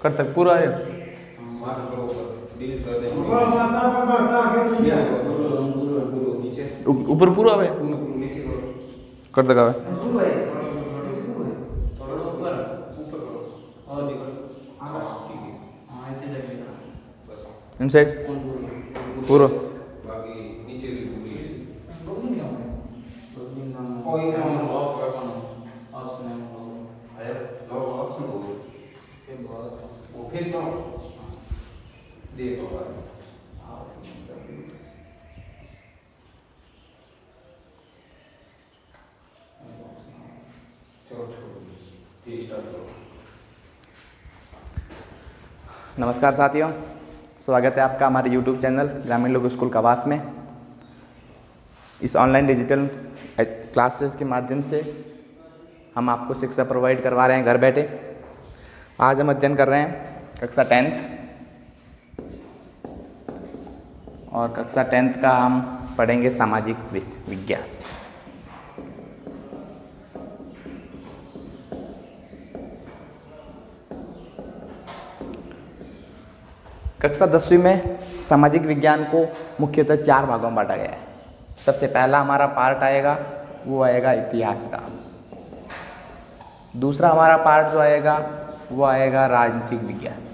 कर तक पूरा है ऊपर पूरा है कर तक इनसाइड पूरा नमस्कार साथियों, स्वागत है आपका हमारे YouTube चैनल ग्रामीण लोक स्कूल कवास में। इस ऑनलाइन डिजिटल क्लासेस के माध्यम से हम आपको शिक्षा प्रोवाइड करवा रहे हैं घर बैठे। आज हम अध्ययन कर रहे हैं कक्षा 10th और कक्षा 10th का हम पढ़ेंगे सामाजिक विज्ञान। कक्षा 10वीं में सामाजिक विज्ञान को मुख्यतः 4 भागों में बांटा गया है। सबसे पहला हमारा पार्ट आएगा वो आएगा इतिहास का। दूसरा हमारा पार्ट जो आएगा वो आएगा राजनीतिक विज्ञान।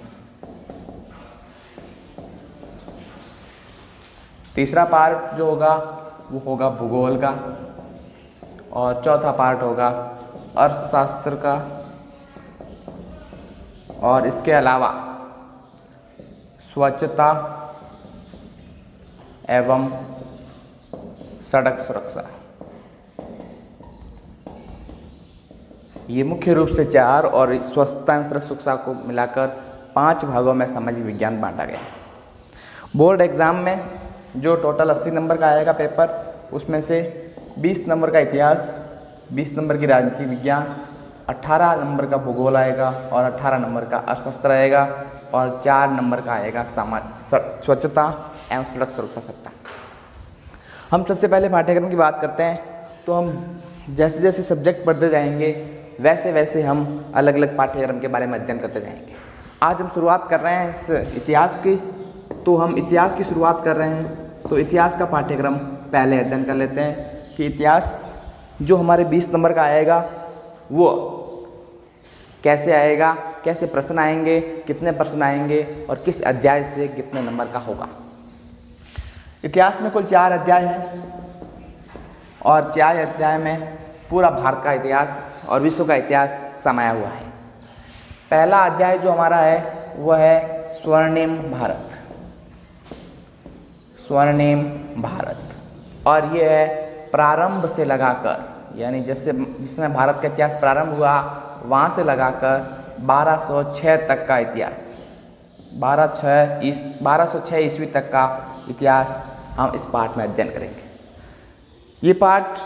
तीसरा पार्ट जो होगा वो होगा भूगोल का और चौथा पार्ट होगा अर्थशास्त्र का और इसके अलावा स्वच्छता एवं सड़क सुरक्षा। ये मुख्य रूप से 4 और स्वच्छता एवं सड़क सुरक्षा को मिलाकर 5 भागों में सामाजिक विज्ञान बांटा गया है। बोर्ड एग्जाम में जो टोटल 80 नंबर का आएगा पेपर, उसमें से 20 नंबर का इतिहास, 20 नंबर की राजनीतिक विज्ञान, 18 नंबर का भूगोल आएगा और 18 नंबर का अर्थशास्त्र आएगा और 4 नंबर का आएगा स्वच्छता एवं सड़क सुरक्षा सत्ता। हम सबसे पहले पाठ्यक्रम की बात करते हैं तो हम जैसे जैसे सब्जेक्ट पढ़ते जाएंगे वैसे वैसे हम अलग अलग पाठ्यक्रम के बारे में अध्ययन करते जाएंगे। आज हम शुरुआत कर रहे हैं इस इतिहास की, तो हम इतिहास की शुरुआत कर रहे हैं तो इतिहास का पाठ्यक्रम पहले अध्ययन कर लेते हैं कि इतिहास जो हमारे 20 नंबर का आएगा वो कैसे आएगा, कैसे प्रश्न आएंगे, कितने प्रश्न आएंगे और किस अध्याय से कितने नंबर का होगा। इतिहास में कुल 4 अध्याय हैं और 4 अध्याय में पूरा भारत का इतिहास और विश्व का इतिहास समाया हुआ है। पहला अध्याय जो हमारा है वह है स्वर्णिम भारत। स्वर्णिम भारत और ये है प्रारंभ से लगाकर, यानी जिसमें भारत का इतिहास प्रारंभ हुआ वहाँ से लगाकर 1206 तक का इतिहास, 1206 ईस्वी तक का इतिहास हम इस पाठ में अध्ययन करेंगे। ये पाठ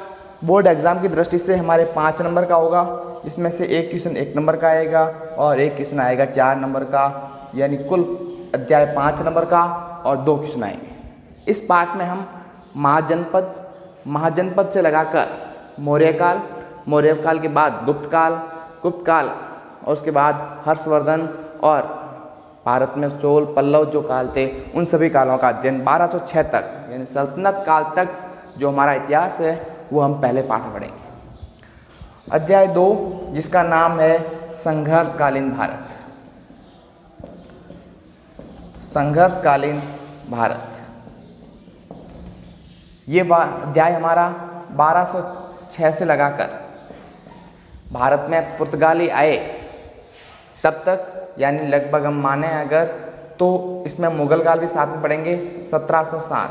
बोर्ड एग्जाम की दृष्टि से हमारे 5 नंबर का होगा। इसमें से एक क्वेश्चन 1 नंबर का आएगा और एक क्वेश्चन आएगा 4 नंबर का, यानी कुल अध्याय 5 नंबर का और 2 क्वेश्चन आएंगे। इस पाठ में हम महाजनपद से लगाकर मौर्यकाल, मौर्यकाल के बाद गुप्तकाल और उसके बाद हर्षवर्धन और भारत में चोल पल्लव जो काल थे उन सभी कालों का अध्ययन 1206 तक यानी सल्तनत काल तक जो हमारा इतिहास है वो हम पहले पाठ में पढ़ेंगे। अध्याय 2 जिसका नाम है संघर्षकालीन भारत। संघर्षकालीन भारत, ये अध्याय हमारा 1206 से लगाकर भारत में पुर्तगाली आए तब तक, यानी लगभग हम माने अगर तो इसमें मुगल काल भी साथ में पढ़ेंगे। 1707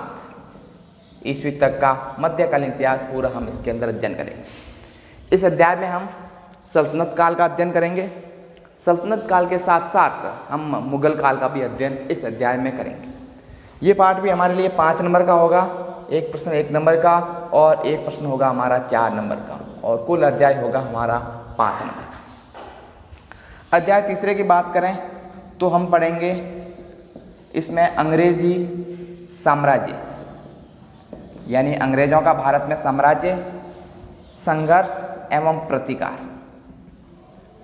ईस्वी तक का मध्यकालीन इतिहास पूरा हम इसके अंदर अध्ययन करेंगे। इस अध्याय में हम सल्तनत काल का अध्ययन करेंगे। सल्तनत काल के साथ साथ हम मुगल काल का भी अध्ययन इस अध्याय में करेंगे। ये पाठ भी हमारे लिए 5 नंबर का होगा, एक प्रश्न 1 नंबर का और एक प्रश्न होगा हमारा 4 नंबर का और कुल अध्याय होगा हमारा 5 नंबर का। अध्याय 3 की बात करें तो हम पढ़ेंगे इसमें अंग्रेजी साम्राज्य, यानी अंग्रेजों का भारत में साम्राज्य, संघर्ष एवं प्रतिकार।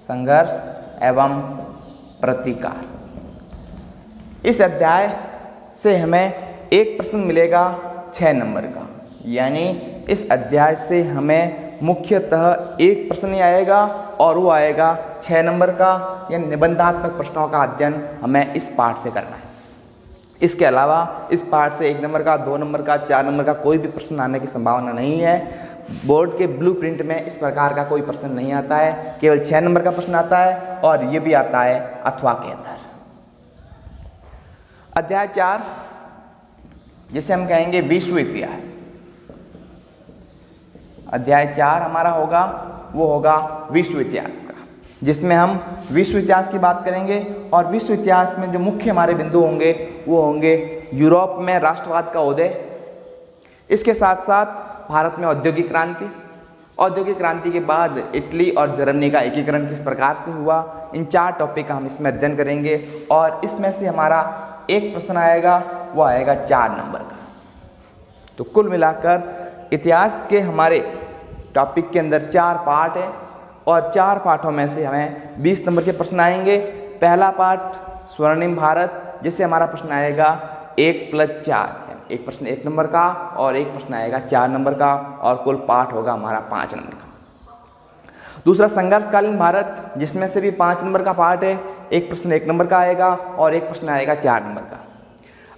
संघर्ष एवं प्रतिकार। इस अध्याय से हमें एक प्रश्न मिलेगा 6 नंबर का, यानी इस अध्याय से हमें मुख्यतः एक प्रश्न ही आएगा और वो आएगा 6 नंबर का, यानी निबंधात्मक प्रश्नों का अध्ययन हमें इस पाठ से करना है। इसके अलावा इस पाठ से 1 नंबर का, 2 नंबर का, 4 नंबर का कोई भी प्रश्न आने की संभावना नहीं है। बोर्ड के ब्लूप्रिंट में इस प्रकार का कोई प्रश्न नहीं आता है, केवल 6 नंबर का प्रश्न आता है और ये भी आता है अथवा के अंदर। अध्याय 4 जिसे हम कहेंगे विश्व इतिहास। अध्याय 4 हमारा होगा, वो होगा विश्व इतिहास का, जिसमें हम विश्व इतिहास की बात करेंगे और विश्व इतिहास में जो मुख्य हमारे बिंदु होंगे वो होंगे यूरोप में राष्ट्रवाद का उदय, इसके साथ साथ भारत में औद्योगिक क्रांति, औद्योगिक क्रांति के बाद इटली और जर्मनी का एकीकरण किस प्रकार से हुआ, इन 4 टॉपिक का हम इसमें अध्ययन करेंगे और इसमें से हमारा एक प्रश्न आएगा, वो आएगा 4 नंबर का। तो कुल मिलाकर इतिहास के हमारे टॉपिक के अंदर 4 पार्ट है और 4 पाठों में से हमें 20 नंबर के प्रश्न आएंगे। पहला पाठ स्वर्णिम भारत, जिससे हमारा प्रश्न आएगा 1+4, एक प्रश्न 1 नंबर का और एक प्रश्न आएगा 4 नंबर का और कुल पाठ होगा हमारा 5 नंबर का। दूसरा संघर्षकालीन भारत, जिसमें से भी 5 नंबर का पार्ट है, एक प्रश्न 1 नंबर का आएगा और एक प्रश्न आएगा 4 नंबर का।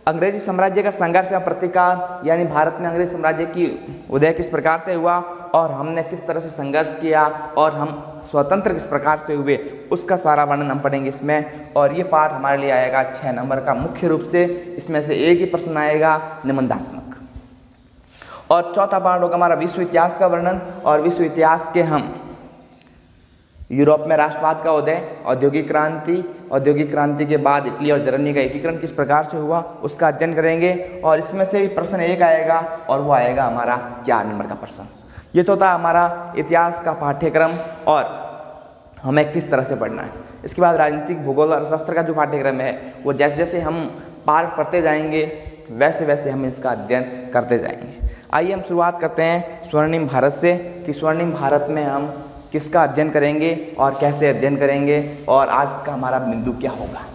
अंग्रेजी साम्राज्य का संघर्ष या प्रतिकार, यानी भारत में अंग्रेज साम्राज्य की उदय किस प्रकार से हुआ और हमने किस तरह से संघर्ष किया और हम स्वतंत्र किस प्रकार से हुए, उसका सारा वर्णन हम पढ़ेंगे इसमें और ये पाठ हमारे लिए आएगा 6 नंबर का। मुख्य रूप से इसमें से एक ही प्रश्न आएगा निबंधात्मक। और चौथा पाठ होगा हमारा विश्व इतिहास का वर्णन और विश्व इतिहास के हम यूरोप में राष्ट्रवाद का उदय, औद्योगिक क्रांति के बाद इटली और जर्मनी का एकीकरण किस प्रकार से हुआ उसका अध्ययन करेंगे और इसमें से भी प्रश्न एक आएगा और वो आएगा हमारा 4 नंबर का प्रश्न। ये तो था हमारा इतिहास का पाठ्यक्रम और हमें किस तरह से पढ़ना है। इसके बाद राजनीतिक भूगोल और शास्त्र का जो पाठ्यक्रम है वो जैसे जैसे हम पाठ पढ़ते जाएंगे वैसे वैसे हम इसका अध्ययन करते जाएंगे। आइए हम शुरुआत करते हैं स्वर्णिम भारत से कि स्वर्णिम भारत में हम किसका अध्ययन करेंगे और कैसे अध्ययन करेंगे और आज का हमारा बिंदु क्या होगा।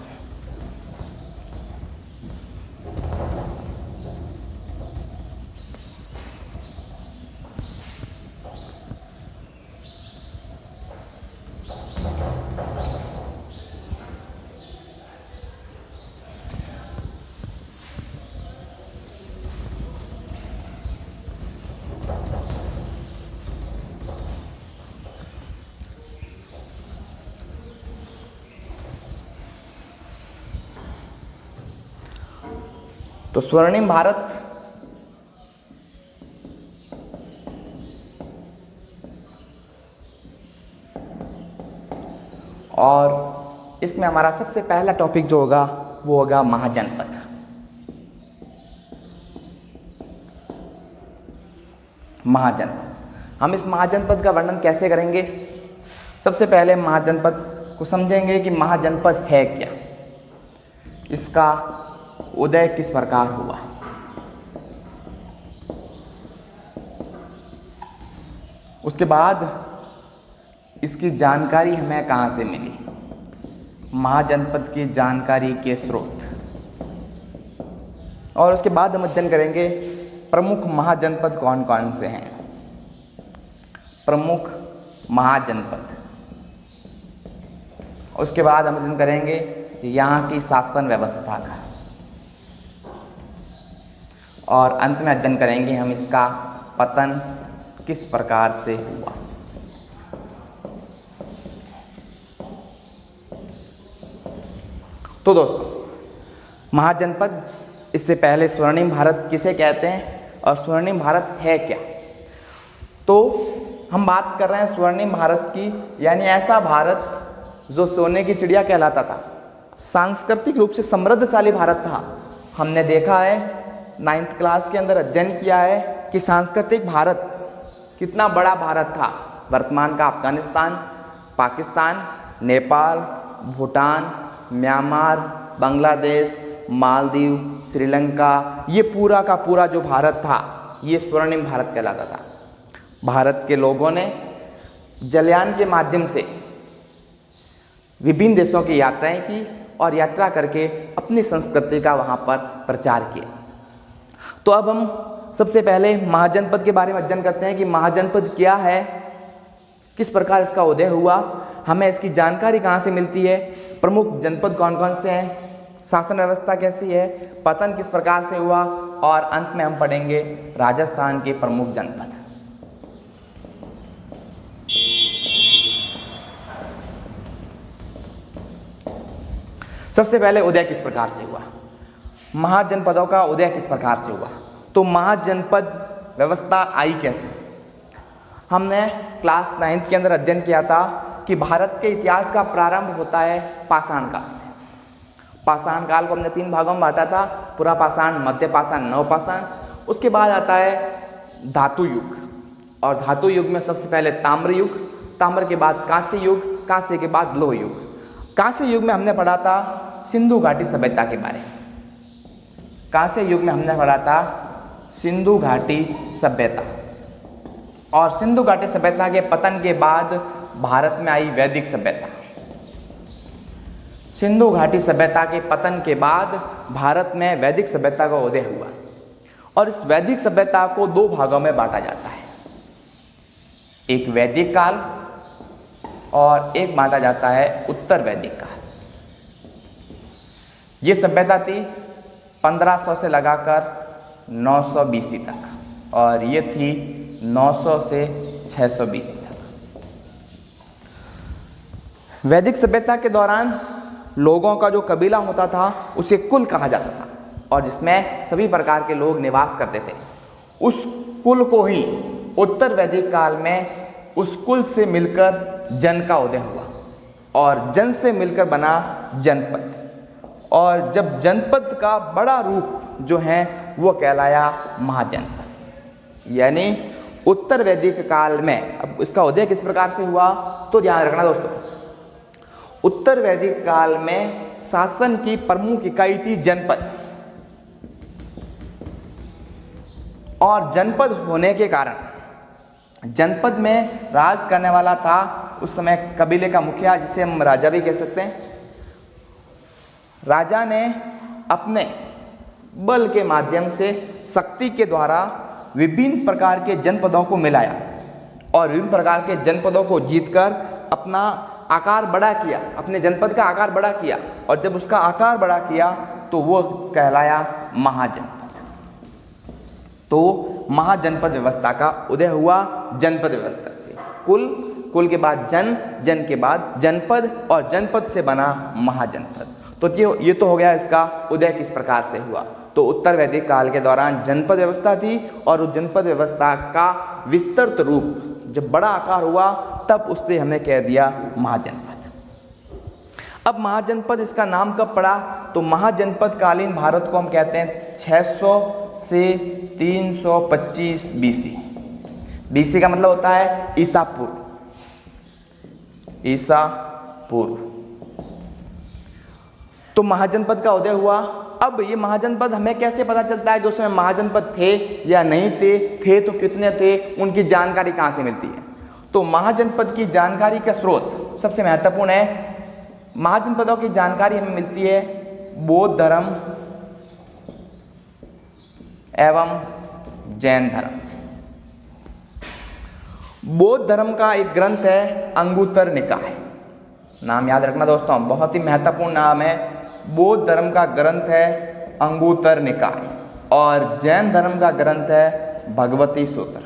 तो स्वर्णिम भारत और इसमें हमारा सबसे पहला टॉपिक जो होगा वो होगा महाजनपद। महाजनपद, हम इस महाजनपद का वर्णन कैसे करेंगे। सबसे पहले महाजनपद को समझेंगे कि महाजनपद है क्या, इसका उदय किस प्रकार हुआ। उसके बाद इसकी जानकारी हमें कहाँ से मिली, महाजनपद की जानकारी के स्रोत। और उसके बाद हम अध्ययन करेंगे प्रमुख महाजनपद कौन कौन से हैं। प्रमुख महाजनपद, उसके बाद हम अध्ययन करेंगे यहाँ की शासन व्यवस्था का और अंत में अध्ययन करेंगे हम इसका पतन किस प्रकार से हुआ। तो दोस्तों महाजनपद, इससे पहले स्वर्णिम भारत किसे कहते हैं और स्वर्णिम भारत है क्या। तो हम बात कर रहे हैं स्वर्णिम भारत की, यानी ऐसा भारत जो सोने की चिड़िया कहलाता था, सांस्कृतिक रूप से समृद्धशाली भारत था। हमने देखा है 9th क्लास के अंदर अध्ययन किया है कि सांस्कृतिक भारत कितना बड़ा भारत था। वर्तमान का अफगानिस्तान, पाकिस्तान, नेपाल, भूटान, म्यांमार, बांग्लादेश, मालदीव, श्रीलंका, ये पूरा का पूरा जो भारत था ये स्वर्णिम भारत कहलाता था। भारत के लोगों ने जलयान के माध्यम से विभिन्न देशों की यात्राएं की और यात्रा करके अपनी संस्कृति का वहाँ पर प्रचार किया। तो अब हम सबसे पहले महाजनपद के बारे में अध्ययन करते हैं कि महाजनपद क्या है, किस प्रकार इसका उदय हुआ, हमें इसकी जानकारी कहाँ से मिलती है, प्रमुख जनपद कौन कौन से हैं, शासन व्यवस्था कैसी है, पतन किस प्रकार से हुआ, और अंत में हम पढ़ेंगे राजस्थान के प्रमुख जनपद। सबसे पहले उदय किस प्रकार से हुआ, महाजनपदों का उदय किस प्रकार से हुआ। तो महाजनपद व्यवस्था आई कैसे। हमने क्लास 9th के अंदर अध्ययन किया था कि भारत के इतिहास का प्रारंभ होता है पाषाण काल से। पाषाण काल को हमने 3 भागों में बांटा था, पुरा पाषाण, मध्य पाषाण, नवपाषाण। उसके बाद आता है धातु युग, और धातु युग में सबसे पहले ताम्र युग, ताम्र के बाद कांस्य युग, कांस्य के बाद लौह युग। कांस्य युग में हमने पढ़ा था सिंधु घाटी सभ्यता के बारे में। कांस्य युग में हमने पढ़ा था सिंधु घाटी सभ्यता, और सिंधु घाटी सभ्यता के पतन के बाद भारत में आई वैदिक सभ्यता। सिंधु घाटी सभ्यता के पतन के बाद भारत में वैदिक सभ्यता का उदय हुआ, और इस वैदिक सभ्यता को 2 भागों में बांटा जाता है, एक वैदिक काल और एक बांटा जाता है उत्तर वैदिक काल। ये सभ्यता थी 1500 से लगाकर 900 BC तक, और ये थी 900 से 600 BC तक। वैदिक सभ्यता के दौरान लोगों का जो कबीला होता था उसे कुल कहा जाता था, और जिसमें सभी प्रकार के लोग निवास करते थे। उस कुल को ही उत्तर वैदिक काल में उस कुल से मिलकर जन का उदय हुआ, और जन से मिलकर बना जनपद। और जब जनपद का बड़ा रूप जो है वो कहलाया महाजनपद। यानी उत्तर वैदिक काल में अब इसका उदय किस प्रकार से हुआ, तो ध्यान रखना दोस्तों, उत्तर वैदिक काल में शासन की प्रमुख इकाई थी जनपद, और जनपद होने के कारण जनपद में राज करने वाला था उस समय कबीले का मुखिया, जिसे हम राजा भी कह सकते हैं। राजा ने अपने बल के माध्यम से शक्ति के द्वारा विभिन्न प्रकार के जनपदों को मिलाया, और विभिन्न प्रकार के जनपदों को जीतकर अपना आकार बड़ा किया, अपने जनपद का आकार बड़ा किया, और जब उसका आकार बड़ा किया तो वो कहलाया महाजनपद। तो महाजनपद व्यवस्था का उदय हुआ जनपद व्यवस्था से। कुल के बाद जन के बाद जनपद, और जनपद से बना महाजनपद। तो ये तो हो गया इसका उदय किस प्रकार से हुआ। तो उत्तर वैदिक काल के दौरान जनपद व्यवस्था थी, और उस जनपद व्यवस्था का विस्तृत रूप जब बड़ा आकार हुआ तब उससे हमने कह दिया महाजनपद। अब महाजनपद इसका नाम कब पड़ा, तो महाजनपद कालीन भारत को हम कहते हैं 600 से 325 BC। BC का मतलब होता है ईसा पूर्व। तो महाजनपद का उदय हुआ। अब ये महाजनपद हमें कैसे पता चलता है जो उसमें महाजनपद थे या नहीं थे तो कितने थे, उनकी जानकारी कहाँ से मिलती है। तो महाजनपद की जानकारी का स्रोत सबसे महत्वपूर्ण है। महाजनपदों की जानकारी हमें मिलती है बौद्ध धर्म एवं जैन धर्म। बौद्ध धर्म का एक ग्रंथ है अंगुत्तर निकाय, नाम याद रखना दोस्तों, बहुत ही महत्वपूर्ण नाम है। बौद्ध धर्म का ग्रंथ है अंगुत्तर निकाय, और जैन धर्म का ग्रंथ है भगवती सूत्र।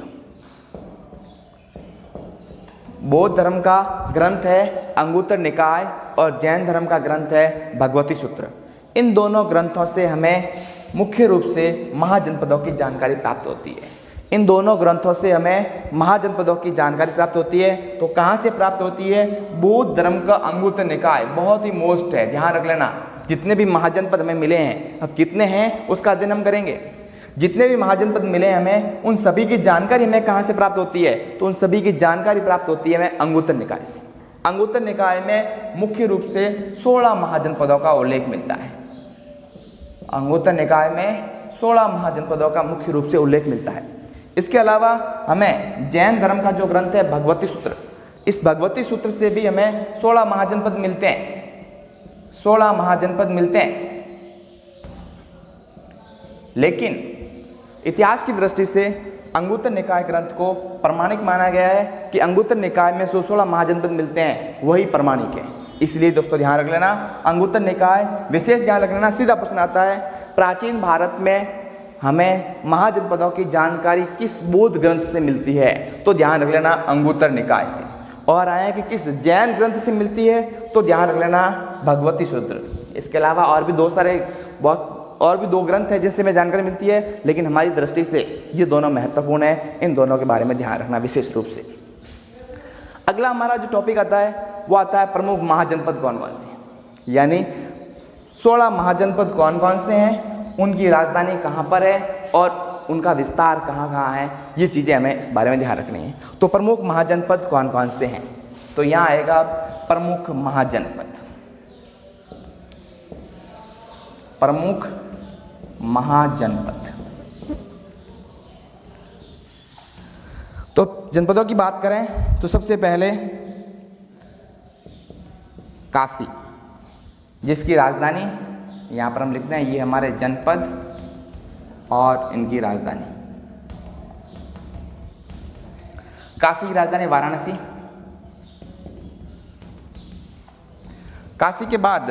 बौद्ध धर्म का ग्रंथ है अंगुत्तर निकाय और जैन धर्म का ग्रंथ है भगवती सूत्र। इन दोनों ग्रंथों से हमें मुख्य रूप से महाजनपदों की जानकारी प्राप्त होती है। इन दोनों ग्रंथों से हमें महाजनपदों की जानकारी प्राप्त होती है। तो कहाँ से प्राप्त होती है? बौद्ध धर्म का अंगुत्तर निकाय बहुत ही मोस्ट है, ध्यान रख लेना। जितने भी महाजनपद हमें मिले हैं, अब कितने हैं उसका अध्ययन हम करेंगे। जितने भी महाजनपद मिले हमें, उन सभी की जानकारी हमें कहाँ से प्राप्त होती है? तो उन सभी की जानकारी प्राप्त होती है हमें अंगुत्तर निकाय से। अंगुत्तर निकाय में मुख्य रूप से 16 महाजनपदों का उल्लेख मिलता है। अंगुत्तर निकाय में 16 महाजनपदों का मुख्य रूप से उल्लेख मिलता है। इसके अलावा हमें जैन धर्म का जो ग्रंथ है भगवती सूत्र, इस भगवती सूत्र से भी हमें 16 महाजनपद मिलते हैं, 16 महाजनपद मिलते हैं। लेकिन इतिहास की दृष्टि से अंगुत्तर निकाय ग्रंथ को प्रमाणिक माना गया है कि अंगुत्तर निकाय में 16 महाजनपद मिलते हैं, वही प्रमाणिक है। इसलिए दोस्तों ध्यान रख लेना, अंगुत्तर निकाय विशेष ध्यान रख लेना। सीधा प्रश्न आता है, प्राचीन भारत में हमें महाजनपदों की जानकारी किस बौद्ध ग्रंथ से मिलती है? तो ध्यान रख लेना अंगुत्तर निकाय से। और आया कि किस जैन ग्रंथ से मिलती है? तो ध्यान रख लेना भगवती सूत्र। इसके अलावा और भी दो ग्रंथ हैं जिससे हमें जानकारी मिलती है, लेकिन हमारी दृष्टि से ये दोनों महत्वपूर्ण है। इन दोनों के बारे में ध्यान रखना विशेष रूप से। अगला हमारा जो टॉपिक आता है वो आता है प्रमुख महाजनपद कौन कौन से हैं, यानी 16 महाजनपद कौन कौन से हैं, उनकी राजधानी कहाँ पर है और उनका विस्तार कहाँ कहाँ है, ये चीज़ें हमें इस बारे में ध्यान रखनी है। तो प्रमुख महाजनपद कौन कौन से हैं, तो यहाँ आएगा प्रमुख महाजनपद। प्रमुख महाजनपद, तो जनपदों की बात करें तो सबसे पहले काशी, जिसकी राजधानी यहाँ पर हम लिखते हैं, ये हमारे जनपद और इनकी राजधानी। काशी की राजधानी वाराणसी। काशी के बाद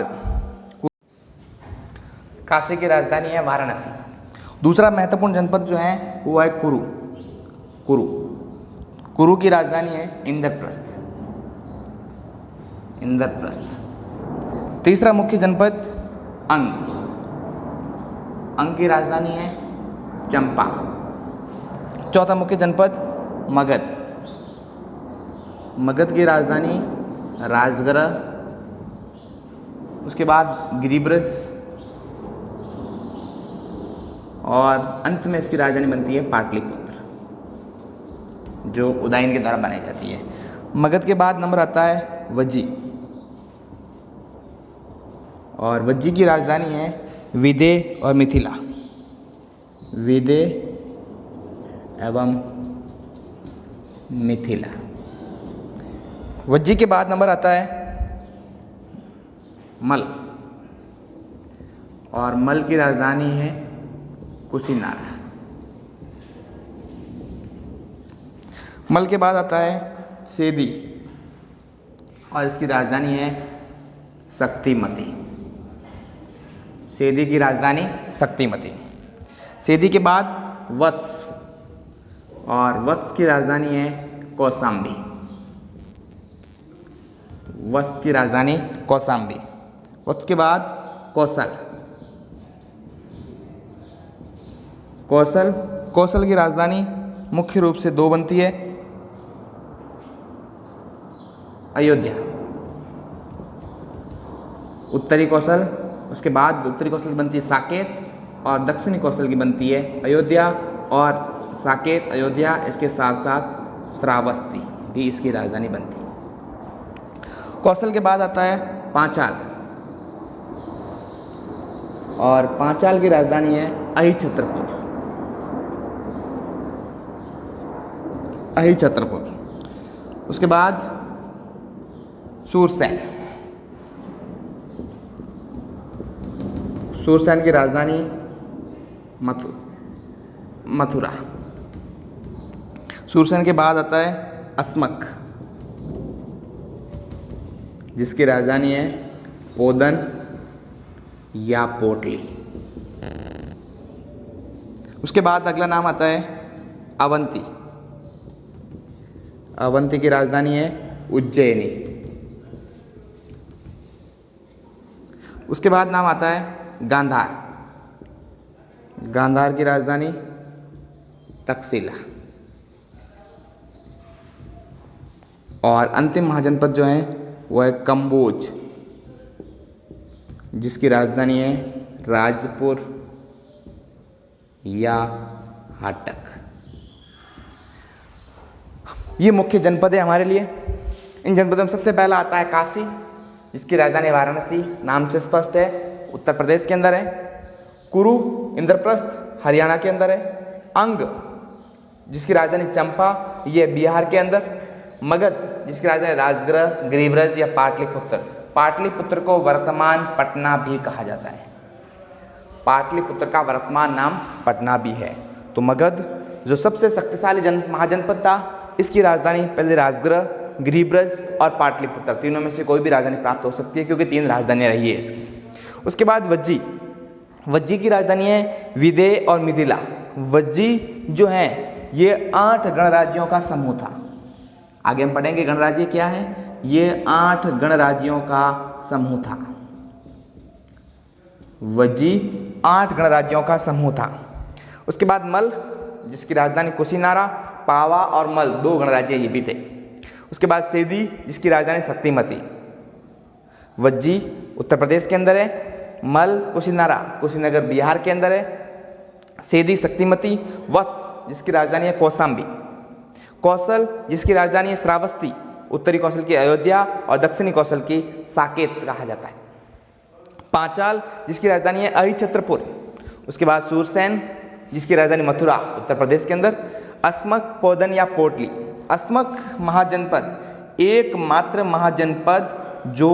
काशी की राजधानी है वाराणसी। दूसरा महत्वपूर्ण जनपद जो है वो है कुरु। कुरु की राजधानी है इंद्रप्रस्थ। तीसरा मुख्य जनपद अंग की राजधानी है चंपा। चौथा मुख्य जनपद मगध की राजधानी राजगृह। उसके बाद गिरिब्रज और अंत में इसकी राजधानी बनती है पाटलिपुत्र, जो उदयन के द्वारा बनाई जाती है। मगध के बाद नंबर आता है वज्जी, और वज्जी की राजधानी है विदेह और मिथिला। विदेह एवं मिथिला। वज्जी के बाद नंबर आता है मल, और मल की राजधानी है कुशीनारा। मल के बाद आता है सेदी, और इसकी राजधानी है शक्तिमती। सेदी की राजधानी शक्तिमती। सेदी के बाद वत्स, और वत्स की राजधानी है कौशाम्बी। वत्स की राजधानी कौशाम्बी। वत्स के बाद कौशल की राजधानी मुख्य रूप से दो बनती है, अयोध्या, उत्तरी कौशल। उसके बाद उत्तरी कौशल की बनती है साकेत, और दक्षिणी कौशल की बनती है अयोध्या। और साकेत, अयोध्या, इसके साथ साथ श्रावस्ती भी इसकी राजधानी बनती है। कौशल के बाद आता है पांचाल, और पांचाल की राजधानी है अहिछत्रपुर। उसके बाद सूरसेन की राजधानी मथुरा। सूरसेन के बाद आता है अस्मक, जिसकी राजधानी है पोदन या पोटली। उसके बाद अगला नाम आता है अवंती। अवंती की राजधानी है उज्जैनी। उसके बाद नाम आता है गांधार। गांधार की राजधानी तक्षशिला। और अंतिम महाजनपद जो है वो है कंबोज, जिसकी राजधानी है राजपुर या हाटक। ये मुख्य जनपद है हमारे लिए। इन जनपदों में सबसे पहला आता है काशी, जिसकी राजधानी वाराणसी, नाम से स्पष्ट है, उत्तर प्रदेश के अंदर है। कुरु इंद्रप्रस्थ हरियाणा के अंदर है। अंग, जिसकी राजधानी चंपा, ये बिहार के अंदर। मगध जिसकी राजधानी राजगृह, गिरिव्रज या पाटलिपुत्र। पाटलिपुत्र को वर्तमान पटना भी कहा जाता है। पाटलिपुत्र का वर्तमान नाम पटना भी है। तो मगध जो सबसे शक्तिशाली महाजनपद था, इसकी राजधानी पहले राजगृह, गिरिव्रज और पाटलिपुत्र, तीनों में से कोई भी राजधानी प्राप्त हो सकती है क्योंकि 3 राजधानियां रही है इसकी। उसके बाद वज्जी। वज्जी की राजधानी है विदेह और मिथिला। वज्जी जो है ये 8 गणराज्यों का समूह था। आगे हम पढ़ेंगे गणराज्य क्या है। ये 8 गणराज्यों का समूह था। वज्जी 8 गणराज्यों का समूह था। उसके बाद मल जिसकी राजधानी कुशीनारा, पावा और मल 2 गणराज्य ये भी थे। उसके बाद सेदी जिसकी राजधानी शक्तिमती। वज्जी उत्तर प्रदेश के अंदर है, मल कुशीनारा कुशीनगर बिहार के अंदर है, सेदी शक्तिमती। वत्स जिसकी राजधानी है कौशाम्बी। कौशल जिसकी राजधानी है श्रावस्ती, उत्तरी कौशल की अयोध्या और दक्षिणी कौशल की साकेत कहा जाता है। पांचाल जिसकी राजधानी है अहिछत्रपुर। उसके बाद सूरसेन जिसकी राजधानी मथुरा उत्तर प्रदेश के अंदर। अस्मक, पौधन या पोटली। अस्मक महाजनपद एकमात्र महाजनपद जो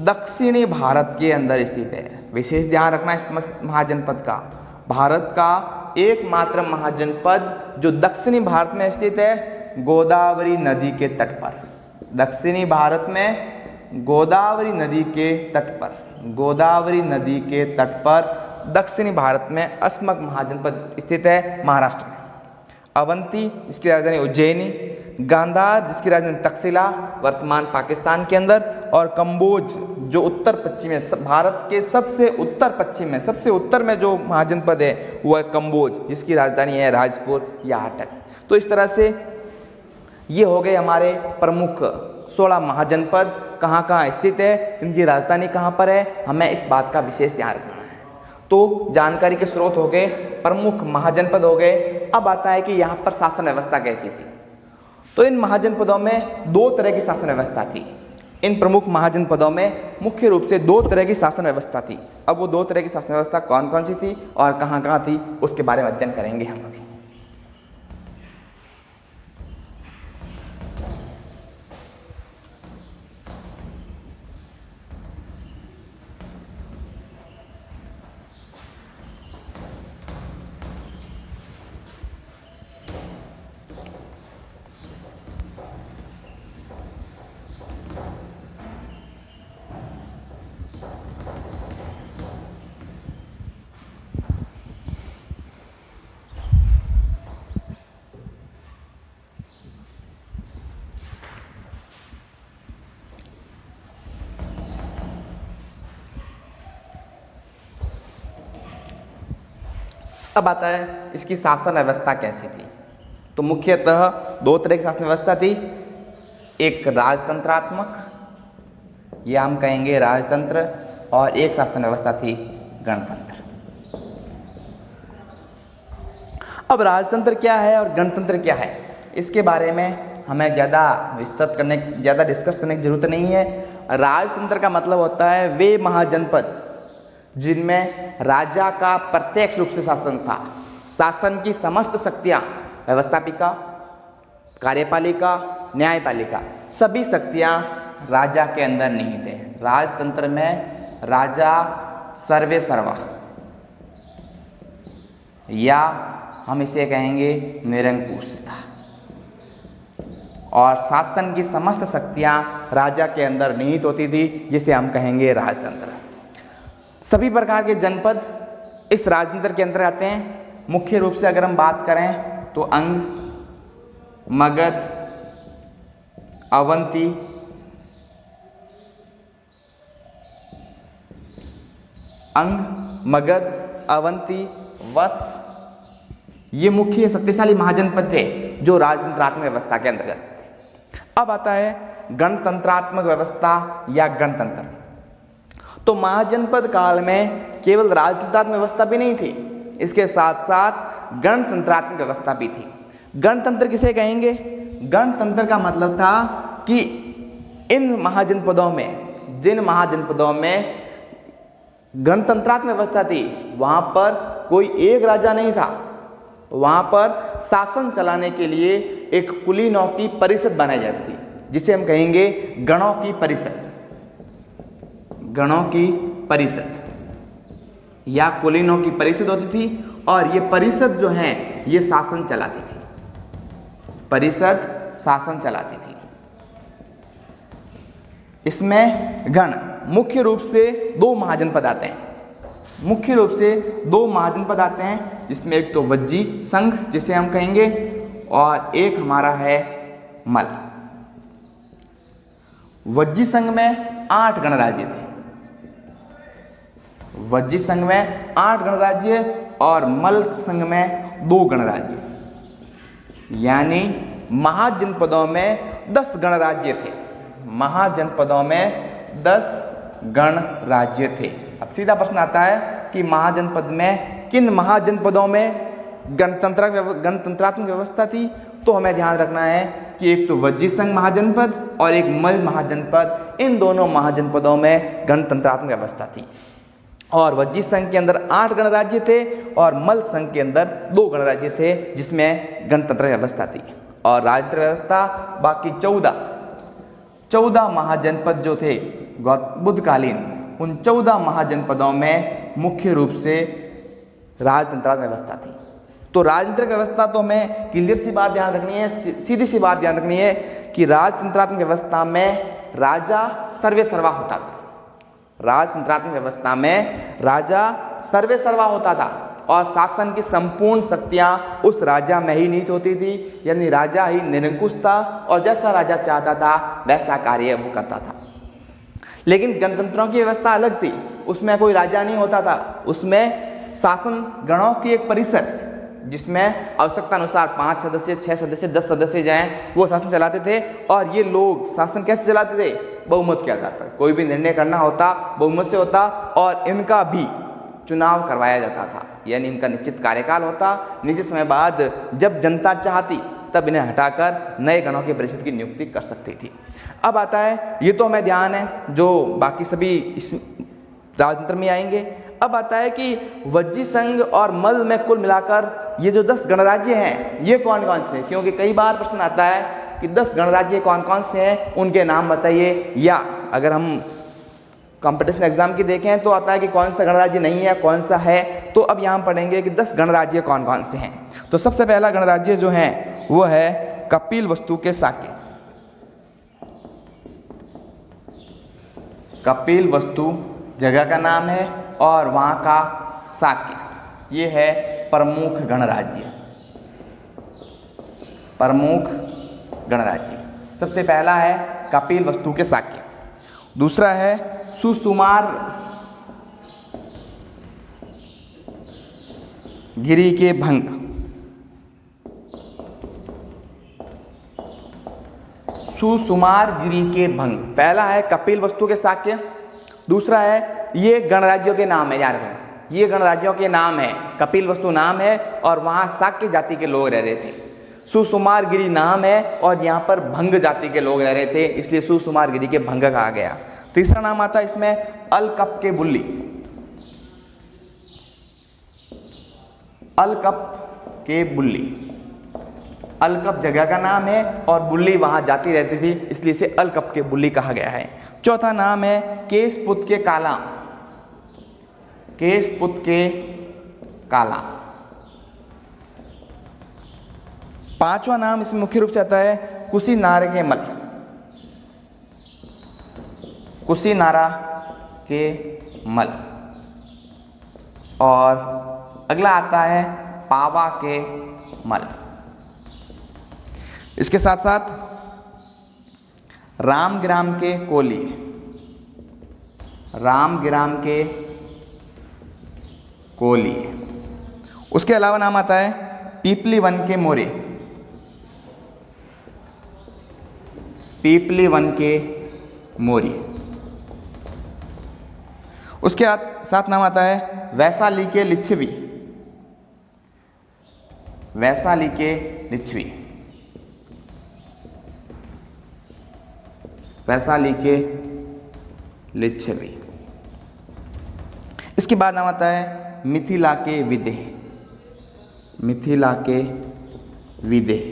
दक्षिणी भारत के अंदर स्थित है। विशेष ध्यान रखना इस महाजनपद का। भारत का एकमात्र महाजनपद जो दक्षिणी भारत में स्थित है, गोदावरी नदी के तट पर। दक्षिणी भारत में गोदावरी नदी के तट पर, गोदावरी नदी के तट पर दक्षिणी भारत में अस्मक महाजनपद स्थित है महाराष्ट्र में। अवंती जिसकी राजधानी उज्जैनी, गांधार जिसकी राजधानी तक्षशिला वर्तमान पाकिस्तान के अंदर, और कंबोज जो उत्तर पश्चिम में, भारत के सबसे उत्तर पश्चिम में, सबसे उत्तर में जो महाजनपद है वो है कंबोज जिसकी राजधानी है राजपुर या अटक। तो इस तरह से ये हो गए हमारे प्रमुख 16 महाजनपद कहाँ कहाँ स्थित है, इनकी राजधानी कहाँ पर है, हमें इस बात का विशेष ध्यान रखना है। तो जानकारी के स्रोत हो गए, प्रमुख महाजनपद हो गए। अब आता है कि यहाँ पर शासन व्यवस्था कैसी थी। तो इन महाजनपदों में 2 तरह की शासन व्यवस्था थी। इन प्रमुख महाजनपदों में मुख्य रूप से 2 तरह की शासन व्यवस्था थी। अब वो 2 तरह की शासन व्यवस्था कौन कौन सी थी और कहाँ कहाँ थी, उसके बारे में अध्ययन करेंगे हम अभी। अब आता है इसकी शासन व्यवस्था कैसी थी। तो मुख्यतः 2 तरह की शासन व्यवस्था थी। एक राजतंत्रात्मक, या हम कहेंगे राजतंत्र, और एक शासन व्यवस्था थी गणतंत्र। अब राजतंत्र क्या है और गणतंत्र क्या है, इसके बारे में हमें ज़्यादा डिस्कस करने की जरूरत नहीं है। राजतंत्र का मतलब होता है वे महाजनपद जिनमें राजा का प्रत्यक्ष रूप से शासन था। शासन की समस्त शक्तियाँ, व्यवस्थापिका, कार्यपालिका, न्यायपालिका, सभी शक्तियाँ राजा के अंदर निहित है। राजतंत्र में राजा सर्वे सर्वा, या हम इसे कहेंगे निरंकुश था, और शासन की समस्त शक्तियाँ राजा के अंदर निहित होती थी, जिसे हम कहेंगे राजतंत्र। सभी प्रकार के जनपद इस राजतंत्र के अंदर आते हैं। मुख्य रूप से अगर हम बात करें तो अंग, मगध, अवंती, अवंती, वत्स, ये मुख्य शक्तिशाली महाजनपद थे जो राजतंत्रात्मक व्यवस्था के अंतर्गत। अब आता है गणतंत्रात्मक व्यवस्था या गणतंत्र। तो महाजनपद काल में केवल राजतंत्रात्मक व्यवस्था भी नहीं थी, इसके साथ साथ गणतंत्रात्मक व्यवस्था भी थी। गणतंत्र किसे कहेंगे? गणतंत्र का मतलब था कि इन महाजनपदों में, जिन महाजनपदों में गणतंत्रात्मक व्यवस्था थी, वहाँ पर कोई एक राजा नहीं था। वहाँ पर शासन चलाने के लिए एक कुलीनों की परिषद बनाई जाती थी, जिसे हम कहेंगे गणों की परिषद, गणों की परिषद या कुलीनों की परिषद होती थी। और ये परिषद जो है ये शासन चलाती थी, परिषद शासन चलाती थी। इसमें गण मुख्य रूप से 2 महाजनपद आते हैं, मुख्य रूप से 2 महाजनपद आते हैं, जिसमें एक तो वज्जी संघ जिसे हम कहेंगे, और एक हमारा है मल। वज्जी संघ में 8 गणराज्य थे, वज्जी संघ में 8 गणराज्य और मल संघ में 2 गणराज्य, यानी महाजनपदों में 10 गणराज्य थे, महाजनपदों में 10 गणराज्य थे। अब सीधा प्रश्न आता है कि महाजनपद में किन महाजनपदों में गणतंत्रात्मक व्यवस्था थी, तो हमें ध्यान रखना है कि एक तो वज्जी संघ महाजनपद और एक मल महाजनपद, इन दोनों महाजनपदों में गणतंत्रात्मक व्यवस्था थी। और वज्जी संघ के अंदर 8 गणराज्य थे और मल संघ के अंदर 2 गणराज्य थे, जिसमें गणतंत्र व्यवस्था थी। और राजतंत्र व्यवस्था बाकी 14 महाजनपद जो थे बुद्धकालीन, उन 14 महाजनपदों में मुख्य रूप से राजतंत्रात्मक व्यवस्था थी। तो राजतंत्र व्यवस्था तो हमें क्लियर सी बात ध्यान रखनी है, सीधी सी बात ध्यान रखनी है कि राजतंत्रात्मक व्यवस्था में राजा सर्वे सर्वा होता था, राजतंत्रात्मक व्यवस्था में राजा सर्वे सर्वा होता था और शासन की संपूर्ण शक्तियां उस राजा में ही निहित होती थी, यानी राजा ही निरंकुश था और जैसा राजा चाहता था वैसा कार्य वो करता था। लेकिन गणतंत्रों की व्यवस्था अलग थी, उसमें कोई राजा नहीं होता था, उसमें शासन गणों की एक परिषद, जिसमें आवश्यकता अनुसार 5 सदस्य, 6 सदस्य, 10 सदस्य जाएं, वो शासन चलाते थे। और ये लोग शासन कैसे चलाते थे? बहुमत के आधार पर, कोई भी निर्णय करना होता बहुमत से होता और इनका भी चुनाव करवाया जाता था, यानी इनका निश्चित कार्यकाल होता। निश्चित समय बाद जब जनता चाहती तब इन्हें हटाकर नए गणों की परिषद की नियुक्ति कर सकती थी। अब आता है, ये तो हमें ध्यान है, जो बाकी सभी इस राजतंत्र में आएंगे। अब आता है कि वज्जी संघ और मल में कुल मिलाकर ये जो 10 गणराज्य हैं ये कौन कौन से हैं? क्योंकि कई बार प्रश्न आता है कि 10 गणराज्य कौन कौन से हैं, उनके नाम बताइए। या अगर हम कंपटीशन एग्जाम की देखें तो आता है कि कौन सा गणराज्य नहीं है, कौन सा है। तो अब यहाँ पढ़ेंगे कि 10 गणराज्य कौन कौन से हैं। तो सबसे पहला गणराज्य जो है वो है कपिलवस्तु के शाक्य। कपिलवस्तु जगह का नाम है और वहाँ का शाक्य, ये है प्रमुख गणराज्य, प्रमुख गणराज्य। सबसे पहला है कपिलवस्तु के शाक्य, दूसरा है सुसुमार गिरि के भंग, सुसुमार गिरि के भंग। पहला है कपिलवस्तु के शाक्य, दूसरा है, ये गणराज्यों के नाम है, याद रखना ये गणराज्यों के नाम है। कपिलवस्तु नाम है और वहाँ शाक्य जाति के लोग रह रहे थे। सुसुमार गिरि नाम है और यहाँ पर भंग जाति के लोग रह रहे थे, इसलिए सुसुमार गिरि के भंग कहा गया। तीसरा नाम आता है इसमें अलकप के बुल्ली, अलकप के बुल्ली। अलकप जगह का नाम है और बुल्ली वहाँ जाति रहती थी, इसलिए इसे अलकप के बुल्ली कहा गया है। चौथा नाम है केशपुत के काला, केशपुत के काला। पांचवा नाम इसमें मुख्य रूप से आता है कुशीनारा के मल, कुशीनारा के मल। और अगला आता है पावा के मल। इसके साथ साथ रामग्राम के कोली, रामग्राम के कोली। उसके अलावा नाम आता है पीपली वन के मोरे, पीपली वन के मोरी। उसके साथ नाम आता है वैशाली के लिच्छवी, वैशाली के लिच्छवी, वैशाली के लिच्छवी। इसके बाद नाम आता है मिथिला के विदेह, मिथिला के विदेह।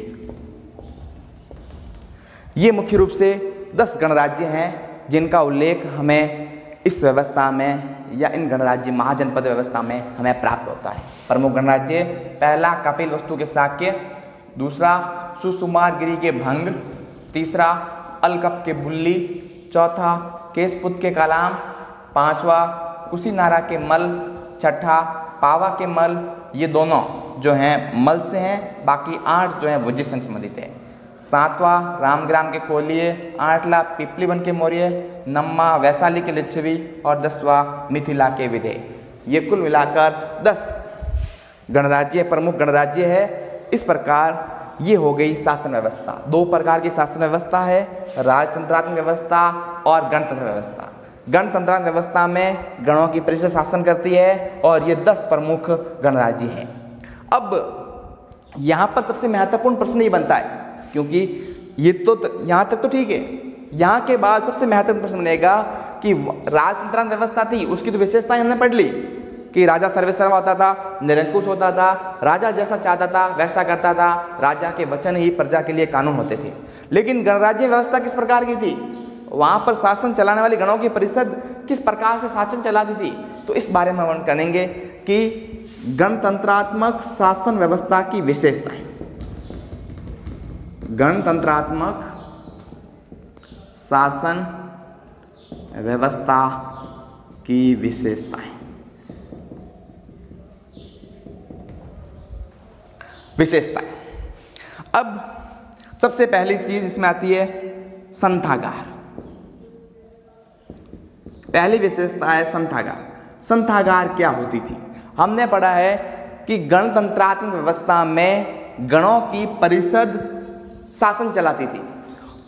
ये मुख्य रूप से 10 गणराज्य हैं जिनका उल्लेख हमें इस व्यवस्था में या इन गणराज्य महाजनपद व्यवस्था में हमें प्राप्त होता है। प्रमुख गणराज्य, पहला कपिलवस्तु के शाक्य, दूसरा सुकुमारगिरी के भंग, तीसरा अलकप के बुल्ली, चौथा केशपुत के कालाम, पांचवा कुशीनारा के मल, छठा पावा के मल। ये दोनों जो हैं मल से हैं, बाकी 8 जो हैं वज्र संघ संबंधित है। सातवां रामग्राम के कोलिये, 8वां पिपलीवन के मौर्य, 9वां वैशाली के लिच्छवी और 10वां मिथिला के विदेह। ये कुल मिलाकर 10 गणराज्य प्रमुख गणराज्य है। इस प्रकार ये हो गई शासन व्यवस्था। 2 प्रकार की शासन व्यवस्था है, राजतंत्रात्मक व्यवस्था और गणतंत्र व्यवस्था। गणतंत्रात्मक व्यवस्था में गणों की परिषद शासन करती है और ये 10 प्रमुख गणराज्य हैं। अब यहाँ पर सबसे महत्वपूर्ण प्रश्न ये बनता है, क्योंकि ये तो यहाँ तक तो ठीक है, यहाँ के बाद सबसे महत्वपूर्ण प्रश्न बनेगा कि राजतंत्रात्मक व्यवस्था थी, उसकी तो विशेषताएं हमने पढ़ ली कि राजा सर्वेसर्वा होता था, निरंकुश होता था, राजा जैसा चाहता था वैसा करता था, राजा के वचन ही प्रजा के लिए कानून होते थे। लेकिन गणराज्य व्यवस्था किस प्रकार की थी, वहाँ पर शासन चलाने वाली गणों की परिषद किस प्रकार से शासन चलाती थी, तो इस बारे में वर्णन करेंगे कि गणतंत्रात्मक शासन व्यवस्था की विशेषताएं। गणतंत्रात्मक शासन व्यवस्था की विशेषताएं। अब सबसे पहली चीज इसमें आती है संथागार। पहली विशेषता है संथागार। संथागार क्या होती थी? हमने पढ़ा है कि गणतंत्रात्मक व्यवस्था में गणों की परिषद शासन चलाती थी।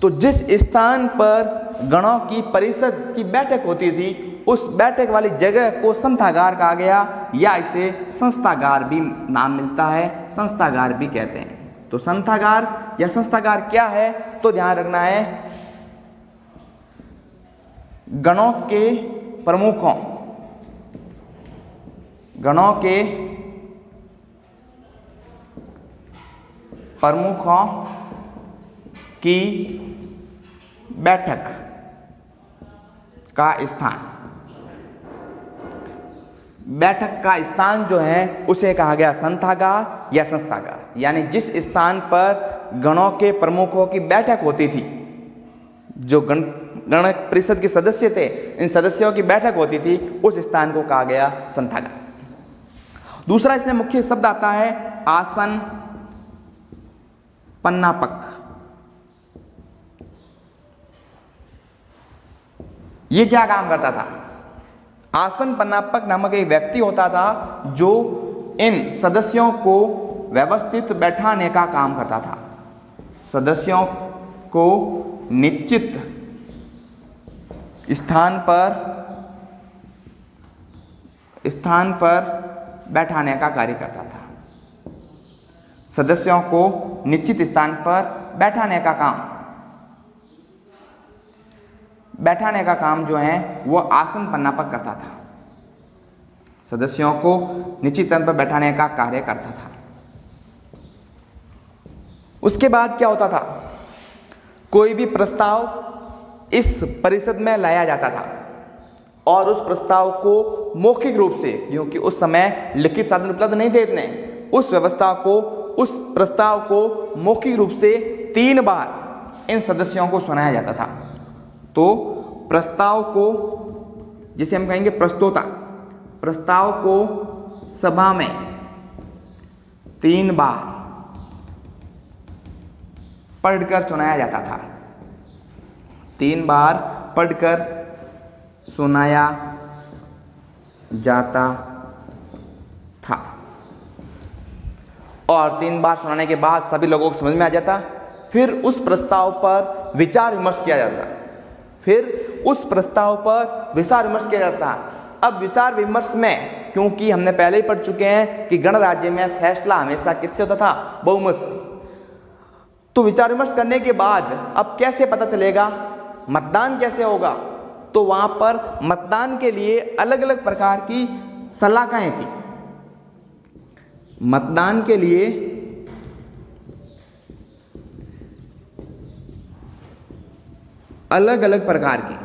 तो जिस स्थान पर गणों की परिषद की बैठक होती थी, उस बैठक वाली जगह को संथागार कहा गया, या इसे संस्थागार भी नाम मिलता है, संस्थागार भी कहते हैं। तो संथागार या संस्थागार क्या है, तो ध्यान रखना है गणों के प्रमुखों की बैठक का स्थान, बैठक का स्थान जो है उसे कहा गया संथागार या संस्थागार। यानी जिस स्थान पर गणों के प्रमुखों की बैठक होती थी, जो गण परिषद के सदस्य थे, इन सदस्यों की बैठक होती थी, उस स्थान को कहा गया संथागार। दूसरा इसमें मुख्य शब्द आता है आसन पन्नापक। ये क्या काम करता था? आसन पन्नापक नामक एक व्यक्ति होता था जो इन सदस्यों को व्यवस्थित बैठाने का काम करता था। सदस्यों को निश्चित स्थान पर बैठाने का कार्य करता था। सदस्यों को निश्चित स्थान पर बैठाने का काम जो है वो आसन पन्नापक करता था। सदस्यों को निश्चित स्थान पर बैठाने का कार्य करता था। उसके बाद क्या होता था? कोई भी प्रस्ताव इस परिषद में लाया जाता था और उस प्रस्ताव को मौखिक रूप से, क्योंकि उस समय लिखित साधन उपलब्ध नहीं थे इतने, उस प्रस्ताव को मौखिक रूप से 3 बार इन सदस्यों को सुनाया जाता था। तो प्रस्ताव को, जिसे हम कहेंगे प्रस्तोता, प्रस्ताव को सभा में 3 बार पढ़कर सुनाया जाता था। 3 बार पढ़कर सुनाया जाता था और 3 बार सुनाने के बाद सभी लोगों को समझ में आ जाता। फिर उस प्रस्ताव पर विचार विमर्श किया जाता। अब विचार विमर्श में, क्योंकि हमने पहले ही पढ़ चुके हैं कि गणराज्य में फैसला हमेशा किससे होता था? बहुमत। तो विचार विमर्श करने के बाद अब कैसे पता चलेगा, मतदान कैसे होगा? तो वहां पर मतदान के लिए अलग अलग प्रकार की सलाखाएं थी। मतदान के लिए अलग अलग प्रकार की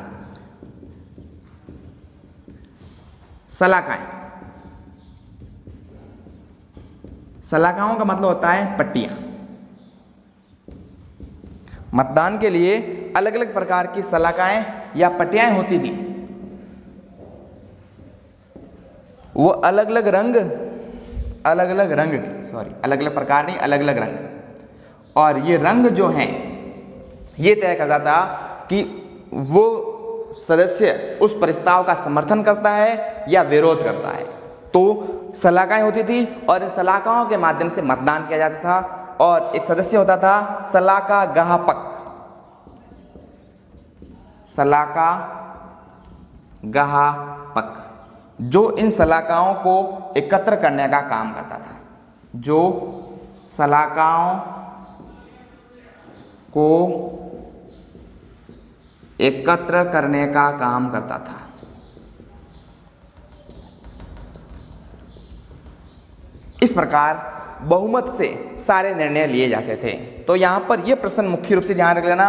सलाखाएं, सलाखाओं का मतलब होता है पट्टियां। मतदान के लिए अलग अलग प्रकार की सलाखाएं या पट्टियां होती थी। वो अलग अलग अलग प्रकार नहीं, अलग अलग रंग, और ये रंग जो हैं ये तय करता था कि वो सदस्य उस प्रस्ताव का समर्थन करता है या विरोध करता है। तो सलाखाएं होती थी और इन सलाखाओं के माध्यम से मतदान किया जाता था, और एक सदस्य होता था सलाखा गाहपक, सलाखा गाहपक, जो इन सलाखाओं को एकत्र करने का काम करता था, जो सलाखाओं को एकत्र करने का काम करता था। इस प्रकार बहुमत से सारे निर्णय लिए जाते थे। तो यहां पर यह प्रश्न मुख्य रूप से ध्यान रख लेना,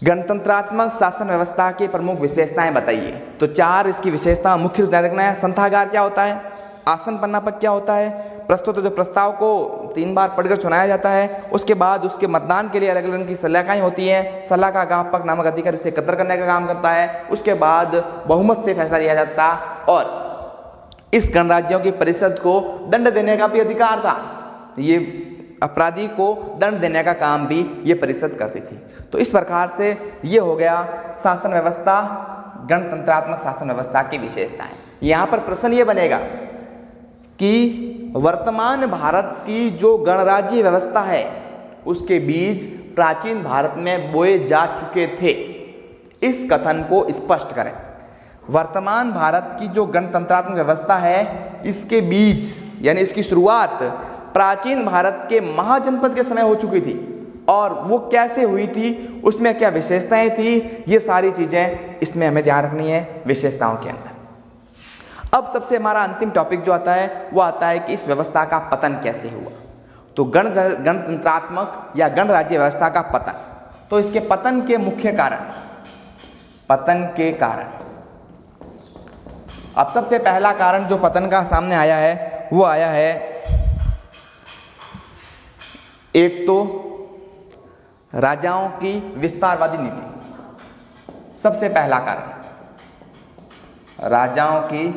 गणतंत्रात्मक शासन व्यवस्था की प्रमुख विशेषताएं बताइए। तो 4 इसकी विशेषता मुख्य रूप से ध्यान रखना है। संथागार क्या होता है, आसन पन्नापक क्या होता है, प्रस्तुत जो प्रस्ताव को 3 बार पढ़कर सुनाया जाता है, उसके बाद उसके मतदान के लिए अलग अलग की सलाखाएं होती हैं, सलाखा गाहपक नामक अधिकारी उसे एकत्र करने का काम करता है, उसके बाद बहुमत से फैसला लिया जाता, और इस गणराज्यों की परिषद को दंड देने का भी अधिकार था। ये अपराधी को दंड देने का काम भी ये परिषद करती थी। तो इस प्रकार से ये हो गया शासन व्यवस्था, गणतंत्रात्मक शासन व्यवस्था की विशेषताएं। यहाँ पर प्रश्न ये बनेगा कि वर्तमान भारत की जो गणराज्य व्यवस्था है उसके बीज प्राचीन भारत में बोए जा चुके थे। इस कथन को स्पष्ट करें। वर्तमान भारत की जो गणतंत्रात्मक व्यवस्था है इसके बीज यानी इसकी शुरुआत प्राचीन भारत के महाजनपद के समय हो चुकी थी, और वो कैसे हुई थी, उसमें क्या विशेषताएं थी, ये सारी चीजें इसमें हमें ध्यान रखनी है विशेषताओं के अंदर। अब सबसे हमारा अंतिम टॉपिक जो आता है वो आता है कि इस व्यवस्था का पतन कैसे हुआ। तो गणतंत्रात्मक या गणराज्य व्यवस्था का पतन, तो इसके पतन के मुख्य कारण, पतन के कारण, अब सबसे पहला कारण जो पतन का सामने आया है वो आया है, एक तो राजाओं की विस्तारवादी नीति। सबसे पहला कारण राजाओं की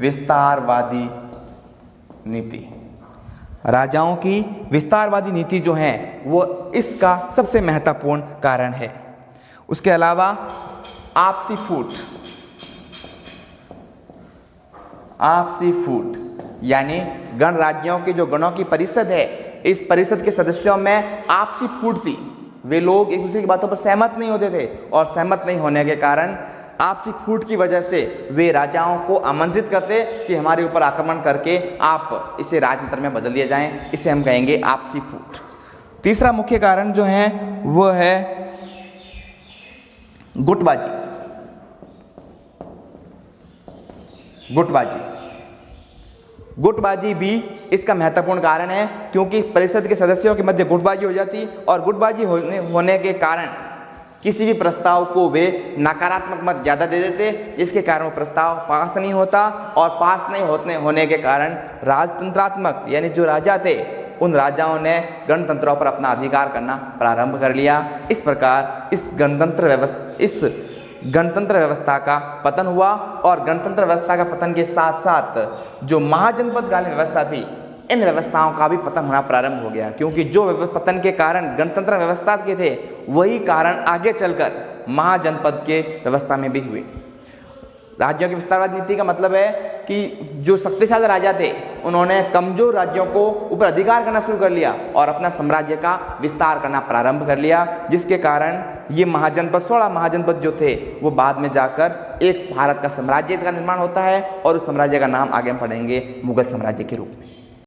विस्तारवादी नीति। राजाओं की विस्तारवादी नीति जो है वो इसका सबसे महत्वपूर्ण कारण है। उसके अलावा आपसी फूट यानी गणराज्यों के जो गणों की परिषद है, इस परिषद के सदस्यों में आपसी फूट थी। वे लोग एक दूसरे की बातों पर सहमत नहीं होते थे, और सहमत नहीं होने के कारण आपसी फूट की वजह से वे राजाओं को आमंत्रित करते कि हमारे ऊपर आक्रमण करके आप इसे राजतंत्र में बदल दिया जाए। इसे हम कहेंगे आपसी फूट। तीसरा मुख्य कारण जो है वो है गुटबाजी। गुटबाजी भी इसका महत्वपूर्ण कारण है, क्योंकि परिषद के सदस्यों के मध्य गुटबाजी हो जाती, और गुटबाजी होने के कारण किसी भी प्रस्ताव को वे नकारात्मक मत ज़्यादा दे देते, जिसके कारण वो प्रस्ताव पास नहीं होता, और पास नहीं होने के कारण राजतंत्रात्मक यानी जो राजा थे उन राजाओं ने गणतंत्रों पर अपना अधिकार करना प्रारंभ कर लिया। इस प्रकार इस गणतंत्र व्यवस्था का पतन हुआ, और गणतंत्र व्यवस्था का पतन के साथ साथ जो महाजनपदकालीन व्यवस्था थी, इन व्यवस्थाओं का भी पतन होना प्रारंभ हो गया, क्योंकि जो पतन के कारण गणतंत्र व्यवस्था के थे वही कारण आगे चलकर महाजनपद के व्यवस्था में भी हुए। राज्यों की विस्तारवादी नीति का मतलब है कि जो शक्तिशाली राजा थे उन्होंने कमजोर राज्यों को ऊपर अधिकार करना शुरू कर लिया और अपना साम्राज्य का विस्तार करना प्रारंभ कर लिया, जिसके कारण ये महाजनपद 16 महाजनपद जो थे वो बाद में जाकर एक भारत का साम्राज्य का निर्माण होता है, और उस साम्राज्य का नाम आगे हम पढ़ेंगे मुगल साम्राज्य के रूप में।